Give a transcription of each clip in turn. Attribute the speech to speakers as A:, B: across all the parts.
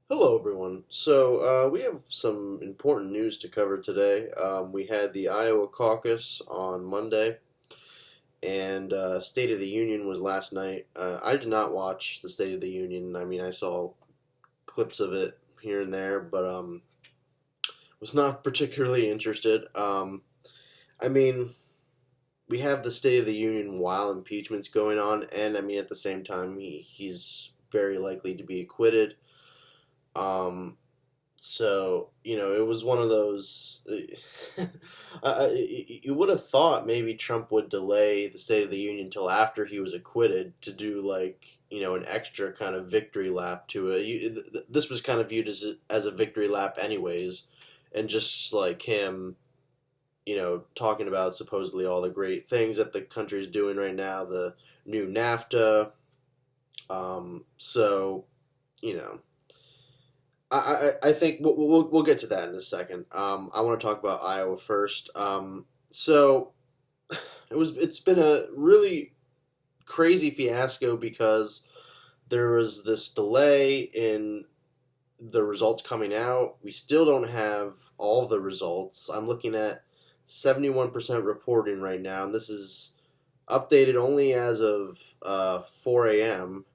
A: Hello, everyone. We have some important news to cover today. We had the Iowa caucus on Monday, and State of the Union was last night. I did not watch the State of the Union. I mean, I saw clips of it here and there, but was not particularly interested. I mean, we have the State of the Union while impeachment's going on, and I mean, at the same time, he's very likely to be acquitted. Um, it was one of those. You would have thought maybe Trump would delay the State of the Union until after he was acquitted to do an extra kind of victory lap to it. This was kind of viewed as a victory lap, anyways, and just like him, talking about supposedly all the great things that the country's doing right now, the new NAFTA. So, you know. I think we'll get to that in a second. I want to talk about Iowa first. So it's been a really crazy fiasco because there was this delay in the results coming out. We still don't have all the results. I'm looking at 71% reporting right now, and this is updated only as of 4 a.m.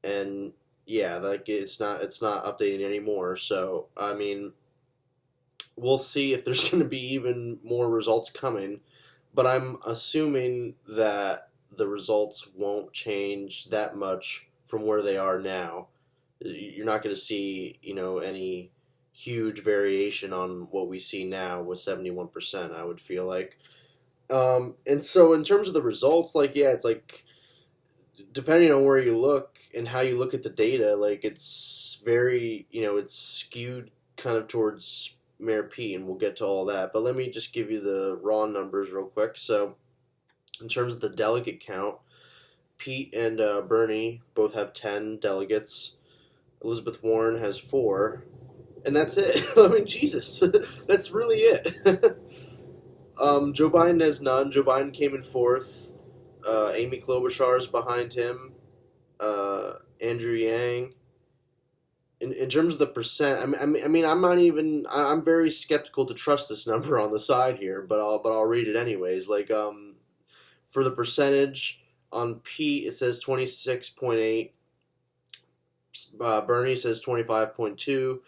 A: And yeah, like it's not updating anymore. So I mean, we'll see if there's going to be even more results coming, but I'm assuming that the results won't change that much from where they are now. You're not going to see, any huge variation on what we see now with 71%, I would feel like. And so in terms of the results, like, yeah, it's like depending on where you look and how you look at the data, like it's very, it's skewed kind of towards Mayor Pete, and we'll get to all that. But let me just give you the raw numbers real quick. So, in terms of the delegate count, Pete and Bernie both have 10 delegates. Elizabeth Warren has 4, and that's it. I mean, Jesus, that's really it. Joe Biden has none. Joe Biden came in fourth. Amy Klobuchar is behind him. Andrew Yang. In terms of the percent, I'm not even. I'm very skeptical to trust this number on the side here, but I'll read it anyways. For the percentage on Pete, it says 26.8. Bernie says 25.2.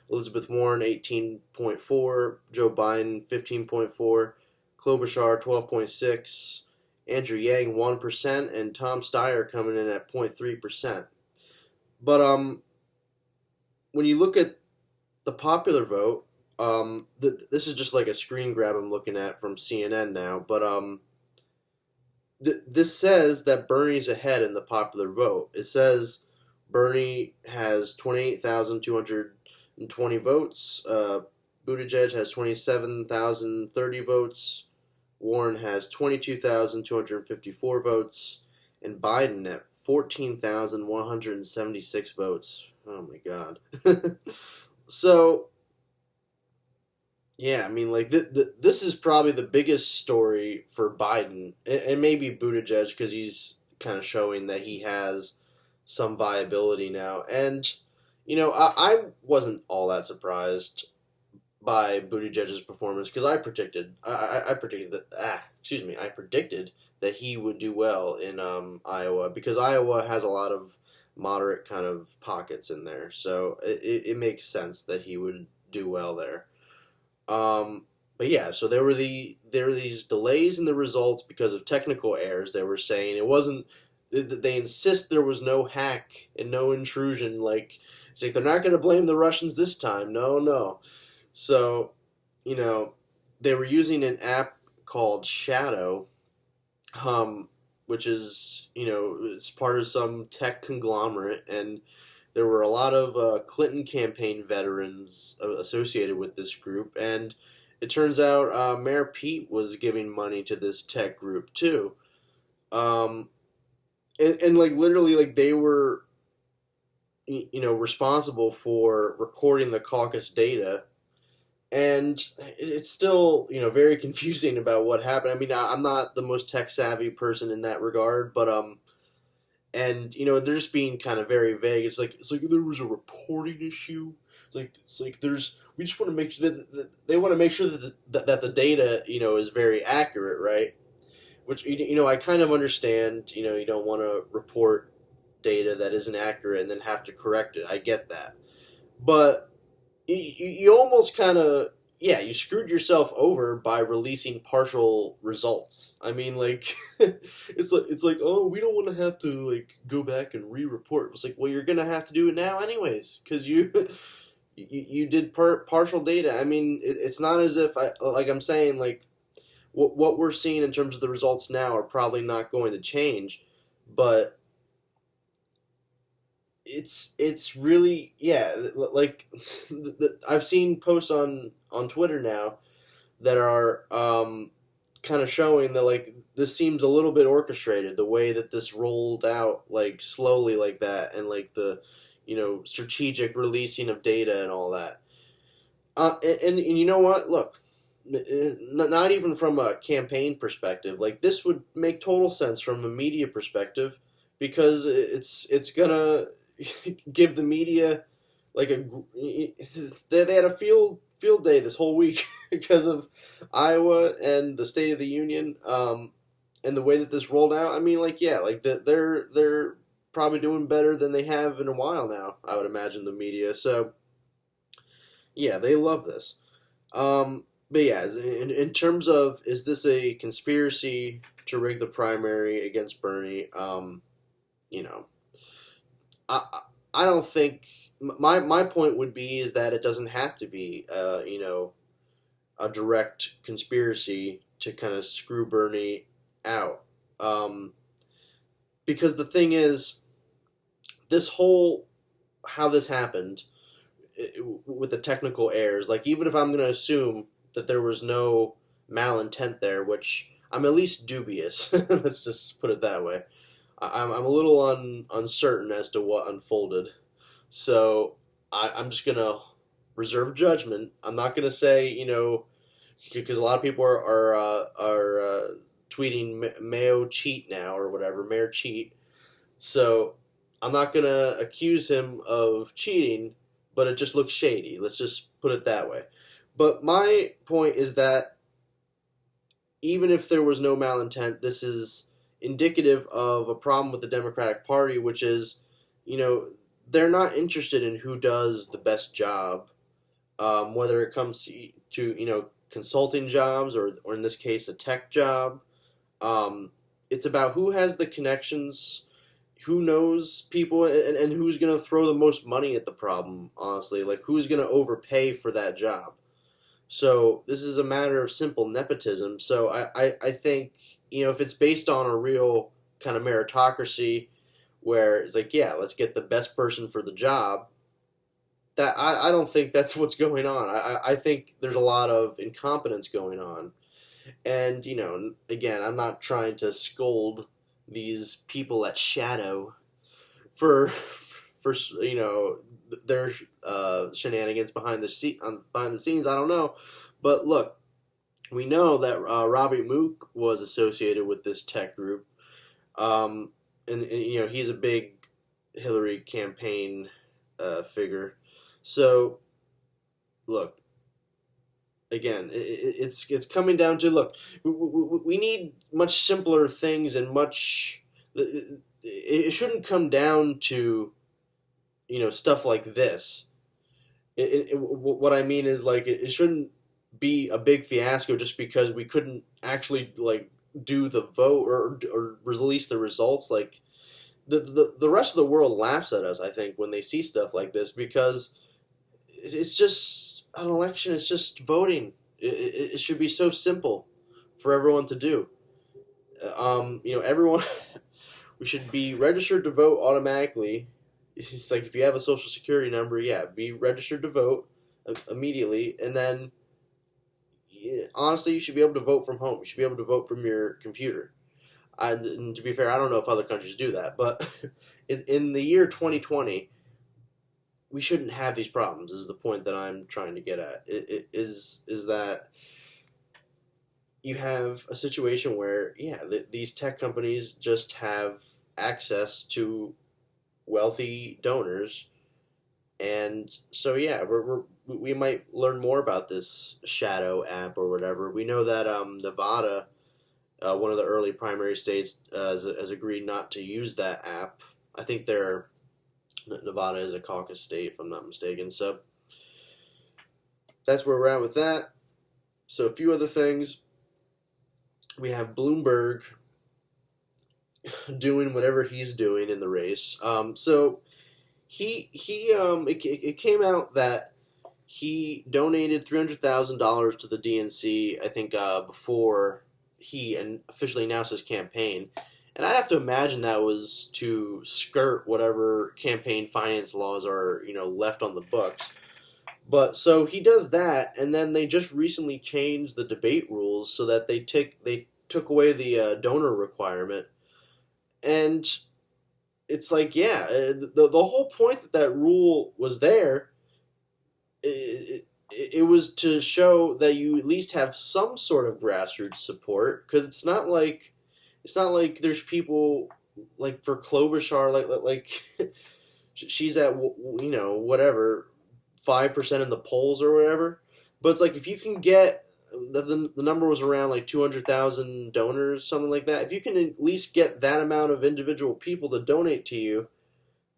A: Elizabeth Warren 18.4. Joe Biden 15.4. Klobuchar 12.6. Andrew Yang 1%, and Tom Steyer coming in at 0.3%. But when you look at the popular vote, this is just like a screen grab I'm looking at from CNN now. But this says that Bernie's ahead in the popular vote. It says Bernie has 28,220 votes. Buttigieg has 27,030 votes. Warren has 22,254 votes, and Biden at 14,176 votes. Oh my God. So, yeah, I mean, like, this is probably the biggest story for Biden, and maybe Buttigieg, because he's kind of showing that he has some viability now. And, I wasn't all that surprised by Buttigieg's performance because I predicted I predicted that he would do well in Iowa because Iowa has a lot of moderate kind of pockets in there, so it makes sense that he would do well there. But yeah, so there were these delays in the results because of technical errors. They were saying it wasn't. They insist there was no hack and no intrusion. Like it's like they're not going to blame the Russians this time. No, no. So, they were using an app called Shadow, which is, it's part of some tech conglomerate, and there were a lot of Clinton campaign veterans associated with this group, and it turns out Mayor Pete was giving money to this tech group too. Um, and like literally, like they were, responsible for recording the caucus data, and it's still very confusing about what happened. I mean, I'm not the most tech savvy person in that regard, but and they're just being kind of very vague. It's like there was a reporting issue. It's like there's we just want to make sure that they want to make sure that the data is very accurate, right? Which I kind of understand. You don't want to report data that isn't accurate and then have to correct it. I get that, but you almost kind of you screwed yourself over by releasing partial results. I mean, like it's like oh, we don't want to have to like go back and re-report. It's like, well, you're gonna have to do it now anyways because you did partial data. I mean, it's not as if I'm saying like what we're seeing in terms of the results now are probably not going to change, but it's really like I've seen posts on Twitter now that are kind of showing that like this seems a little bit orchestrated, the way that this rolled out like slowly like that, and like the strategic releasing of data and all that. And you know what? Look, not even from a campaign perspective, like this would make total sense from a media perspective because it's gonna give the media like they had a field day this whole week because of Iowa and the State of the Union, and the way that this rolled out. I mean, like they're probably doing better than they have in a while now. I would imagine the media. So yeah, they love this. But yeah, in terms of is this a conspiracy to rig the primary against Bernie? You know, I I don't think my point would be is that it doesn't have to be a direct conspiracy to kind of screw Bernie out. Because the thing is, this whole how this happened with the technical errors, like even if I'm going to assume that there was no malintent there, which I'm at least dubious. Let's just put it that way. I'm a little uncertain as to what unfolded, so I'm just gonna reserve judgment. I'm not gonna say because a lot of people are tweeting Mayo cheat now or whatever, Mayor cheat. So I'm not gonna accuse him of cheating, but it just looks shady. Let's just put it that way. But my point is that even if there was no malintent, this is indicative of a problem with the Democratic Party, which is, they're not interested in who does the best job, whether it comes to consulting jobs or in this case a tech job. It's about who has the connections, who knows people, and who's going to throw the most money at the problem, honestly. Like, who's going to overpay for that job. So this is a matter of simple nepotism. So I think, if it's based on a real kind of meritocracy where it's like, yeah, let's get the best person for the job, that I don't think that's what's going on. I think there's a lot of incompetence going on. And, again, I'm not trying to scold these people at Shadow for their shenanigans behind the scenes. I don't know, but look, we know that Robbie Mook was associated with this tech group, and he's a big Hillary campaign figure. So, look, again, it's coming down to look. We need much simpler things and much. It shouldn't come down to stuff like this. What I mean is, like, it shouldn't be a big fiasco just because we couldn't actually, like, do the vote or release the results. Like, the rest of the world laughs at us, I think, when they see stuff like this, because it's just an election. It's just voting. It should be so simple for everyone to do. Everyone, we should be registered to vote automatically. It's like if you have a social security number, be registered to vote immediately, and then honestly, you should be able to vote from home. You should be able to vote from your computer. And to be fair, I don't know if other countries do that, but in the year 2020, we shouldn't have these problems. Is the point that I'm trying to get at? Is that you have a situation where these tech companies just have access to wealthy donors. And so, yeah, we might learn more about this shadow app or whatever. We know that Nevada, one of the early primary states, has agreed not to use that app. I think Nevada is a caucus state, if I'm not mistaken. So that's where we're at with that. So a few other things. We have Bloomberg doing whatever he's doing in the race. So it came out that he donated $300,000 to the DNC, I think, before he officially announced his campaign. And I'd have to imagine that was to skirt whatever campaign finance laws are, left on the books. But so he does that, and then they just recently changed the debate rules so that they took away the donor requirement. And it's like, yeah, the whole point that rule was there, it was to show that you at least have some sort of grassroots support, because it's not like there's people like for Klobuchar, like she's at whatever 5% in the polls or whatever. But it's like if you can get the number was around like 200,000 donors, something like that. If you can at least get that amount of individual people to donate to you,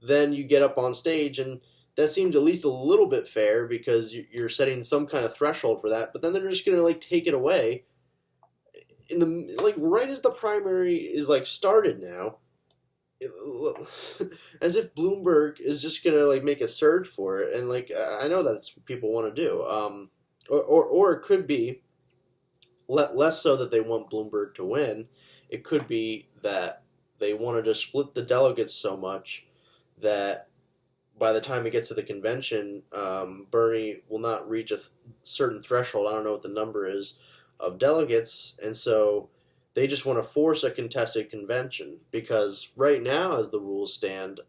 A: then you get up on stage, and that seems at least a little bit fair because you're setting some kind of threshold for that. But then they're just gonna like take it away in the right as the primary is like started now, as if Bloomberg is just gonna like make a surge for it. And like I know that's what people want to do, or it could be less so that they want Bloomberg to win. It could be that they wanted to split the delegates so much that by the time it gets to the convention, Bernie will not reach a certain threshold. I don't know what the number is of delegates, and so they just want to force a contested convention, because right now, as the rules stand,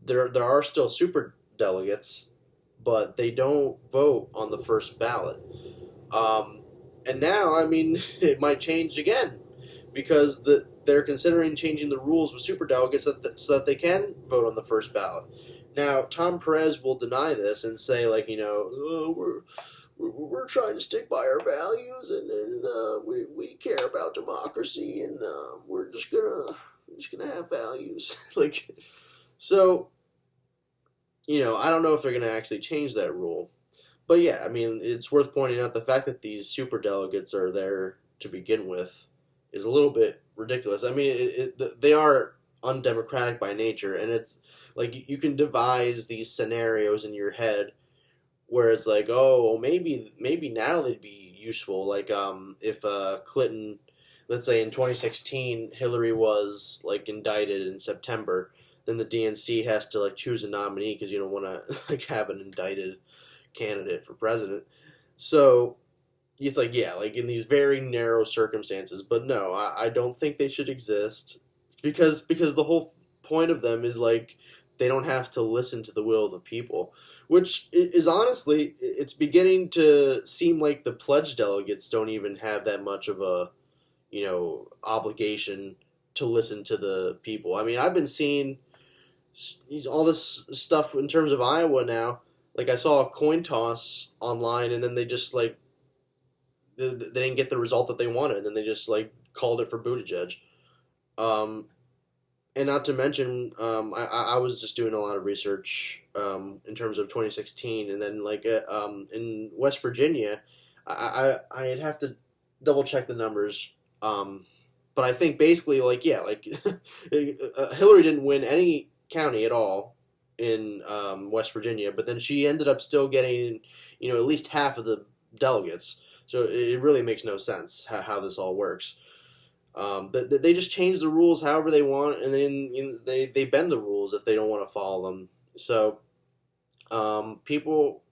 A: there are still super delegates, but they don't vote on the first ballot. And now, I mean, it might change again, because they're considering changing the rules with superdelegates so that they can vote on the first ballot. Now, Tom Perez will deny this and say, like, oh, we're trying to stick by our values, and we care about democracy, and we're just gonna have values. Like, so, I don't know if they're gonna actually change that rule. But yeah, I mean, it's worth pointing out the fact that these superdelegates are there to begin with is a little bit ridiculous. I mean, they are undemocratic by nature, and it's like you can devise these scenarios in your head where it's like, oh, well, maybe now they'd be useful. Like, if Clinton, let's say in 2016, Hillary was like indicted in September, then the DNC has to like choose a nominee because you don't want to like have an indicted candidate for president. So it's like, yeah, like in these very narrow circumstances. But no, I don't think they should exist, because the whole point of them is like they don't have to listen to the will of the people, which is honestly, it's beginning to seem like the pledge delegates don't even have that much of a obligation to listen to the people. I mean, I've been seeing all this stuff in terms of Iowa now. Like, I saw a coin toss online, and then they just, like, they didn't get the result that they wanted, and then they just, like, called it for Buttigieg. And not to mention, I was just doing a lot of research in terms of 2016, and then, like, in West Virginia, I'd have to double-check the numbers, but I think basically, like, yeah, like, Hillary didn't win any county at all in West Virginia, but then she ended up still getting, at least half of the delegates. So it really makes no sense how this all works. They just change the rules however they want, and then they bend the rules if they don't want to follow them. So people,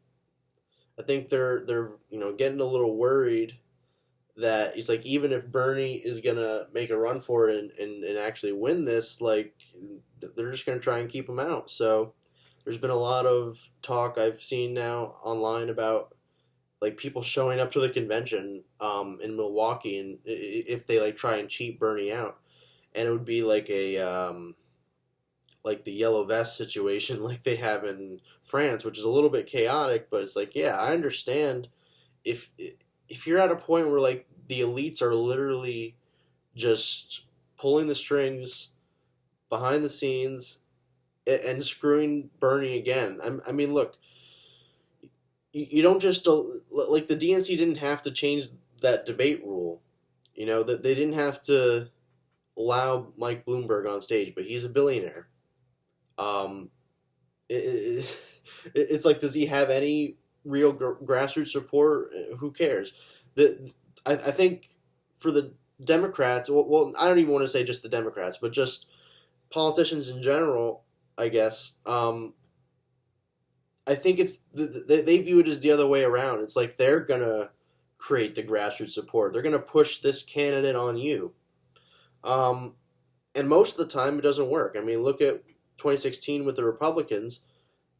A: I think they're getting a little worried that it's like, even if Bernie is gonna make a run for it and actually win this, like, they're just going to try and keep him out. So there's been a lot of talk I've seen now online about like people showing up to the convention in Milwaukee, and if they like try and cheat Bernie out. and it would be like the yellow vest situation like they have in France, which is a little bit chaotic. But it's like, yeah, I understand if if you're at a point where like the elites are literally just pulling the strings behind the scenes and screwing Bernie again. I mean, look, you don't just like the DNC didn't have to change that debate rule. You know that they didn't have to allow Mike Bloomberg on stage, but he's a billionaire. Um, it's like, does he have any real grassroots support? Who cares? The I think for the Democrats, well, I don't even want to say just the Democrats, but just politicians in general, I guess. I think they view it as the other way around. It's like they're gonna create the grassroots support. They're gonna push this candidate on you. Um, and most of the time, it doesn't work. I mean, look at 2016 with the Republicans.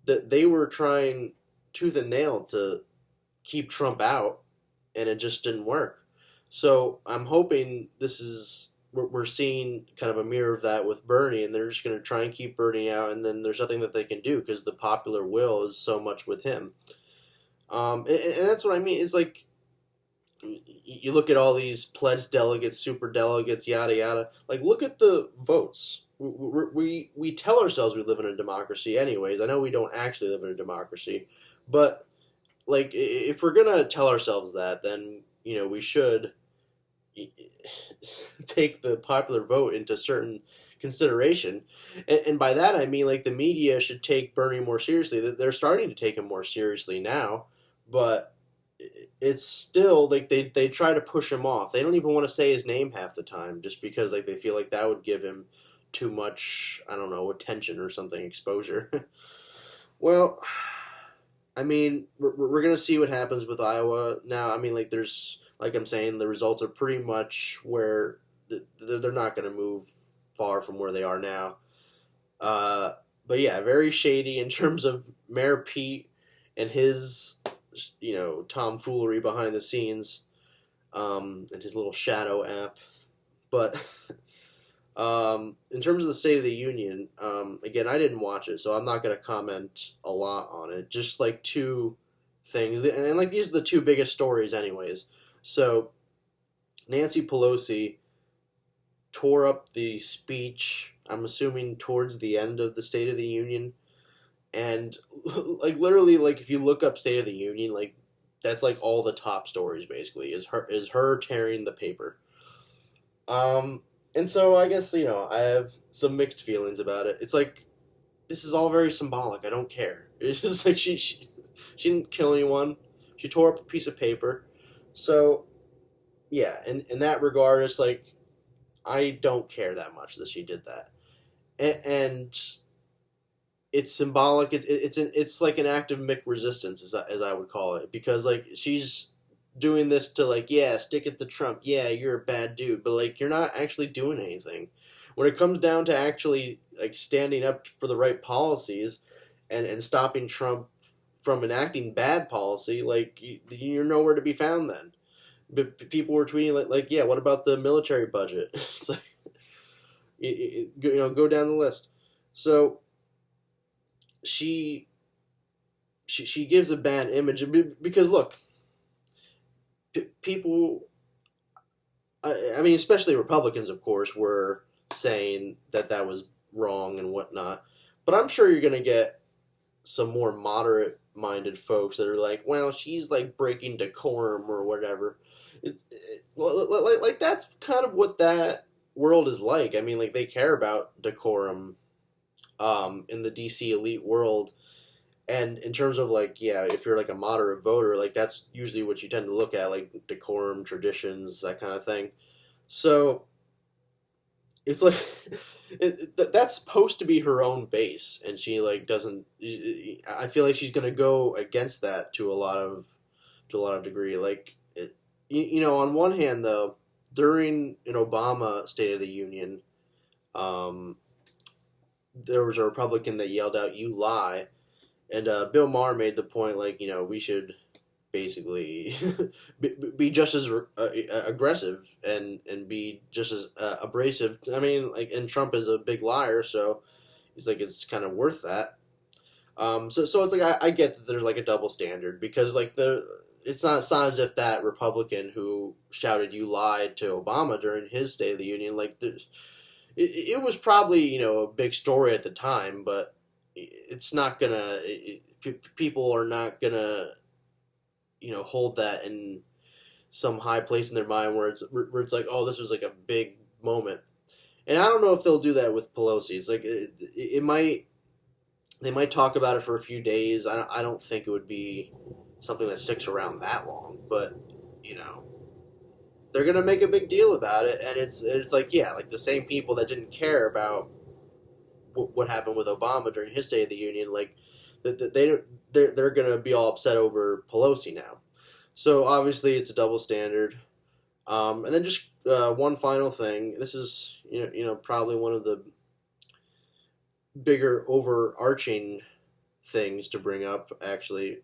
A: That they were trying tooth and nail to keep Trump out, and it just didn't work. So I'm hoping this is we're seeing kind of a mirror of that with Bernie, and they're just going to try and keep Bernie out, and then there's nothing that they can do because the popular will is so much with him. And that's what I mean. It's like you look at all these pledged delegates, super delegates, yada yada. Like, look at the votes. We tell ourselves we live in a democracy, anyways. I know we don't actually live in a democracy, but like if we're gonna tell ourselves that, then we should take the popular vote into certain consideration. And by that I mean like the media should take Bernie more seriously. They're starting to take him more seriously now, but it's still like they try to push him off. They don't even want to say his name half the time just because like they feel like that would give him too much, I don't know, attention or something, exposure. Well, I mean, we're going to see what happens with Iowa now. I mean, like, like I'm saying, the results are pretty much where they're not going to move far from where they are now. But yeah, very shady in terms of Mayor Pete and his, tomfoolery behind the scenes, and his little shadow app. But in terms of the State of the Union, again, I didn't watch it, so I'm not going to comment a lot on it. Just like two things, and like these are the two biggest stories, anyways. So Nancy Pelosi tore up the speech, I'm assuming towards the end of the State of the Union, and like literally, like if you look up State of the Union, like that's like all the top stories basically is her tearing the paper. And so I guess, I have some mixed feelings about it. It's like, this is all very symbolic. I don't care. It's just like she didn't kill anyone. She tore up a piece of paper. So, yeah, in that regard, it's like, I don't care that much that she did that. And it's symbolic. It's like an act of Mick resistance, as I would call it. Because, like, she's doing this to like, yeah, stick it to Trump. Yeah, you're a bad dude, but like you're not actually doing anything. When it comes down to actually like standing up for the right policies and stopping Trump from enacting bad policy, like you're nowhere to be found then. But people were tweeting like yeah, what about the military budget? It's like, go down the list. So she gives a bad image because look, people, I mean, especially Republicans, of course, were saying that was wrong and whatnot. But I'm sure you're going to get some more moderate-minded folks that are like, well, she's like breaking decorum or whatever. Like that's kind of what that world is like. I mean, like they care about decorum in the DC elite world. And in terms of like, yeah, if you're like a moderate voter, like that's usually what you tend to look at, like decorum, traditions, that kind of thing. So it's like that's supposed to be her own base, and she like doesn't. I feel like she's gonna go against that to a lot of degree. Like, on one hand though, during an Obama State of the Union, there was a Republican that yelled out, "You lie." And Bill Maher made the point, like, we should basically be just as aggressive and be just as abrasive. I mean, like, and Trump is a big liar, so he's like, it's kind of worth that. So it's like I get that there's like a double standard because like it's not as if that Republican who shouted "you lied" to Obama during his State of the Union, like it was probably, a big story at the time, but it's not gonna people are not gonna, hold that in some high place in their mind where it's like, oh, this was like a big moment. And I don't know if they'll do that with Pelosi. It's like it might they might talk about it for a few days. I don't think it would be something that sticks around that long, but you know they're gonna make a big deal about it, and it's like, yeah, like the same people that didn't care about what happened with Obama during his State of the Union, like they're gonna be all upset over Pelosi now. So obviously it's a double standard. And then just one final thing. This is probably one of the bigger overarching things to bring up. Actually,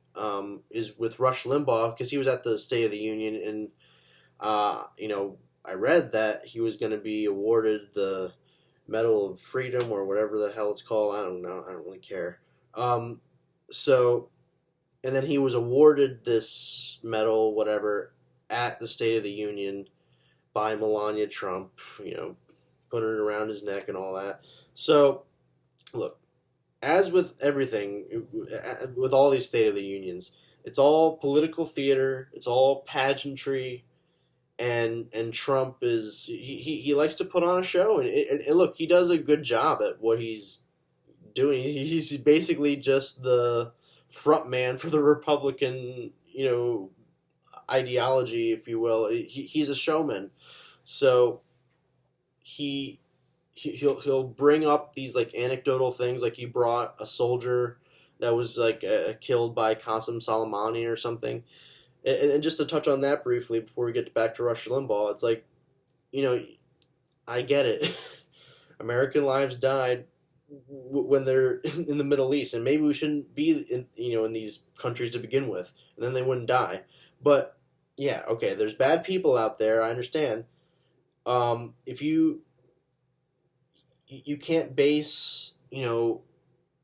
A: is with Rush Limbaugh, because he was at the State of the Union, and I read that he was going to be awarded the Medal of Freedom or whatever the hell it's called. I don't know. I don't really care. So, and then he was awarded this medal, whatever, at the State of the Union by Melania Trump, putting it around his neck and all that. So, look, as with everything, with all these State of the Unions, it's all political theater, it's all pageantry, and Trump he likes to put on a show, and look, he does a good job at what he's doing. He's basically just the front man for the Republican, ideology, if you will. He's a showman, so he'll bring up these like anecdotal things, like he brought a soldier that was like killed by Qasem Soleimani or something, and just to touch on that briefly before we get back to Rush Limbaugh, it's like, I get it. American lives died when they're in the Middle East, and maybe we shouldn't be in these countries to begin with, and then they wouldn't die. But yeah, okay, there's bad people out there. I understand. If you can't base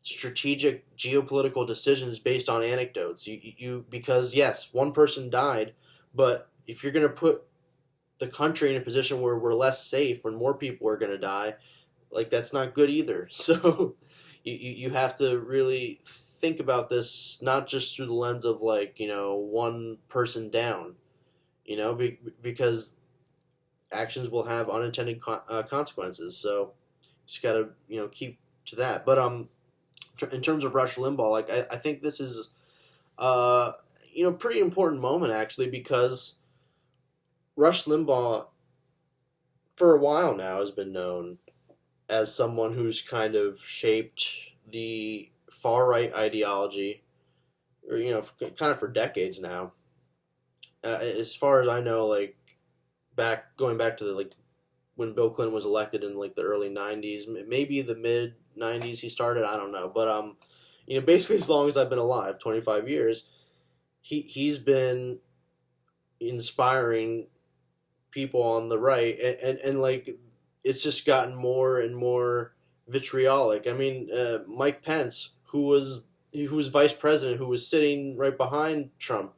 A: strategic geopolitical decisions based on anecdotes. You because yes, one person died, but if you're going to put the country in a position where we're less safe, when more people are going to die, like that's not good either. So you have to really think about this not just through the lens of like one person down, because actions will have unintended consequences. So just gotta keep to that. But in terms of Rush Limbaugh, like I think this is pretty important moment actually, because Rush Limbaugh for a while now has been known as someone who's kind of shaped the far right ideology, or kind of for decades now. As far as I know, like going back to the like when Bill Clinton was elected in like the early '90s, maybe the mid '90s he started. I don't know, but basically as long as I've been alive, 25 years, he's been inspiring people on the right, and like it's just gotten more and more vitriolic. I mean, Mike Pence, who was vice president, who was sitting right behind Trump,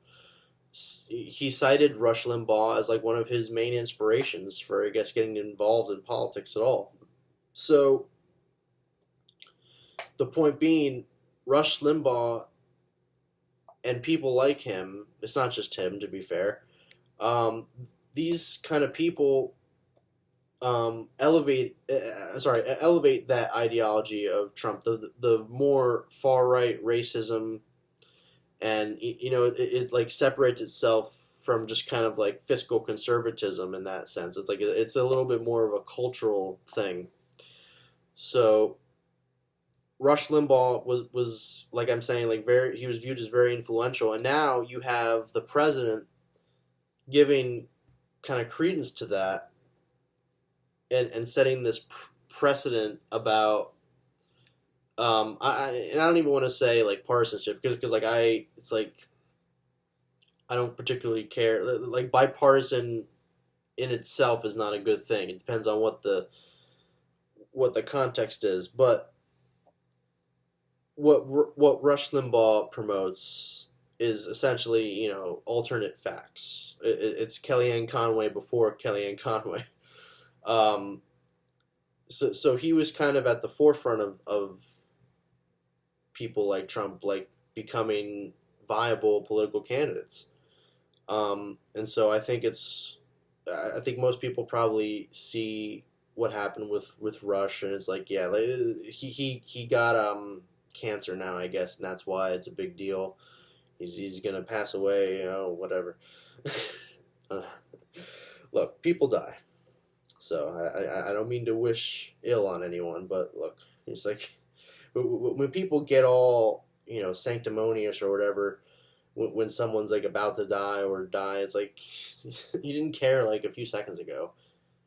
A: he cited Rush Limbaugh as like one of his main inspirations for, I guess, getting involved in politics at all. So the point being, Rush Limbaugh and people like him, it's not just him, to be fair, these kind of people elevate that ideology of Trump, the more far right racism, and it like separates itself from just kind of like fiscal conservatism in that sense. It's like it's a little bit more of a cultural thing. So Rush Limbaugh was like I'm saying, like he was viewed as very influential, and now you have the president giving kind of credence to that, and setting this precedent about I don't even want to say like partisanship, because like it's like I don't particularly care. Like bipartisan in itself is not a good thing. It depends on what the context is. But what Rush Limbaugh promotes is essentially, alternate facts. It's Kellyanne Conway before Kellyanne Conway. Um, so he was kind of at the forefront of people like Trump, like becoming viable political candidates. And so I think most people probably see what happened with Rush, and it's like, yeah, like, he got cancer now, I guess, and that's why it's a big deal. He's gonna pass away, whatever. uh, Look, people die, so I don't mean to wish ill on anyone, but look, it's like when people get all sanctimonious or whatever when someone's like about to die or die, it's like you didn't care like a few seconds ago,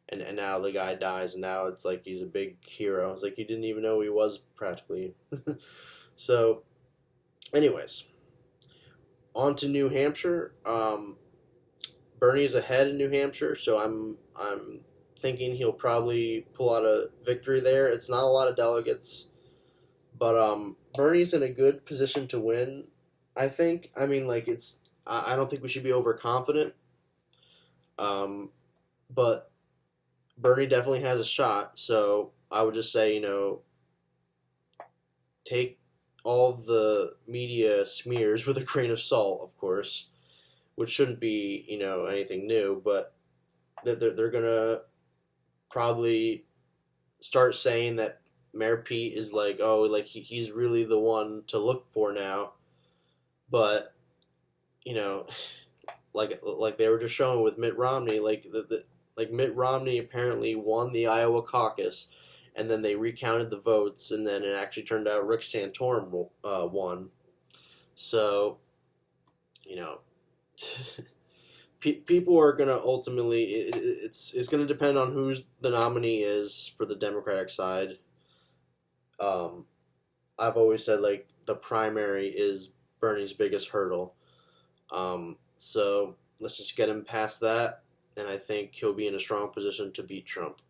A: and now the guy dies, and now it's like he's a big hero. It's like you didn't even know who he was practically. So, anyways, on to New Hampshire. Bernie's ahead in New Hampshire, so I'm thinking he'll probably pull out a victory there. It's not a lot of delegates, but Bernie's in a good position to win. I think. I mean, like it's. I don't think we should be overconfident. Um, but Bernie definitely has a shot. So I would just say, take all the media smears with a grain of salt, of course, which shouldn't be, anything new. But they're gonna probably start saying that Mayor Pete is like, oh, like he's really the one to look for now. But you know, like they were just showing with Mitt Romney, like Mitt Romney apparently won the Iowa caucus, and then they recounted the votes, and then it actually turned out Rick Santorum won. So, you know, people are gonna ultimately it's gonna depend on who the nominee is for the Democratic side. Um, I've always said like the primary is Bernie's biggest hurdle. So let's just get him past that, and I think he'll be in a strong position to beat Trump.